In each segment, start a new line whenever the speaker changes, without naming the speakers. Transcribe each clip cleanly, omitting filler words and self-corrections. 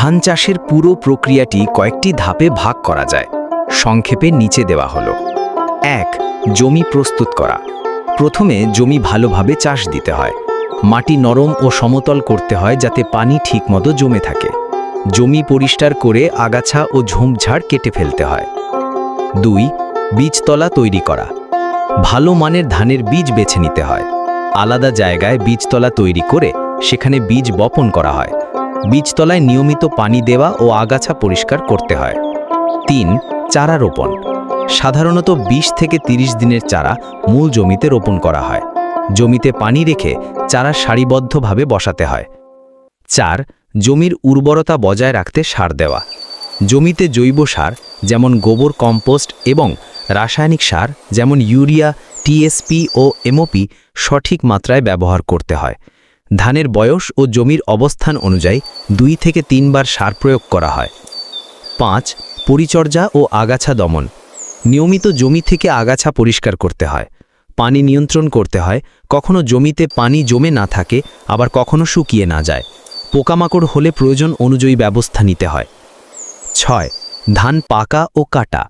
ধান চাষের পুরো প্রক্রিয়াটি কয়েকটি ধাপে ভাগ করা যায়। সংক্ষেপে নিচে দেওয়া হলো। ১. জমি প্রস্তুত করা। প্রথমে জমি ভালোভাবে চাষ দিতে হয়। মাটি নরম ও সমতল করতে হয় যাতে পানি ঠিকমতো জমে থাকে। জমি পরিষ্কার করে আগাছা ও ঝোপঝাড় কেটে ফেলতে হয়। ২. বীজতলা তৈরি করা। ভালো মানের ধানের বীজ বেছে নিতে হয়। আলাদা জায়গায় বীজতলা তৈরি করে সেখানে বীজ বপন করা হয়। বীজতলায় নিয়মিত পানি দেওয়া ও আগাছা পরিষ্কার করতে হয়। ৩. চারা রোপণ। সাধারণত ২০ থেকে ৩০ দিনের চারা মূল জমিতে রোপণ করা হয়। জমিতে পানি রেখে চারা সারিবদ্ধভাবে বসাতে হয়। ৪. জমির উর্বরতা বজায় রাখতে সার দেওয়া। জমিতে জৈব সার যেমন গোবর কম্পোস্ট এবং রাসায়নিক সার যেমন ইউরিয়া, টিএসপি ও এমওপি সঠিক মাত্রায় ব্যবহার করতে হয়। ধানের বয়স ও জমির অবস্থান অনুযায়ী ২ থেকে ৩ বার সার প্রয়োগ করা হয়। ৫. পরিচর্যা ও আগাছা দমন। নিয়মিত জমি থেকে আগাছা পরিষ্কার করতে হয়। পানি নিয়ন্ত্রণ করতে হয়, কখনো জমিতে পানি জমে না থাকে, আবার কখনো শুকিয়ে না যায়। পোকামাকড় হলে প্রয়োজন অনুযায়ী ব্যবস্থা নিতে হয়। ৬. ধান পাকা ও কাটা।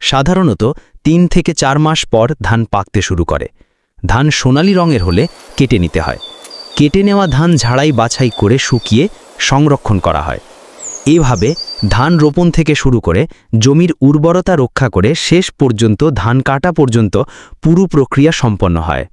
সাধারণত ৩ থেকে ৪ মাস পর ধান পাকতে শুরু করে। ধান সোনালী রঙের হলে কেটে নিতে হয়। কেটে নেওয়া ধান ঝাড়াই বাছাই করে শুকিয়ে সংরক্ষণ করা হয়। এভাবে ধান রোপণ থেকে শুরু করে জমির উর্বরতা রক্ষা করে শেষ পর্যন্ত ধান কাটা পর্যন্ত পুরো প্রক্রিয়া সম্পন্ন হয়।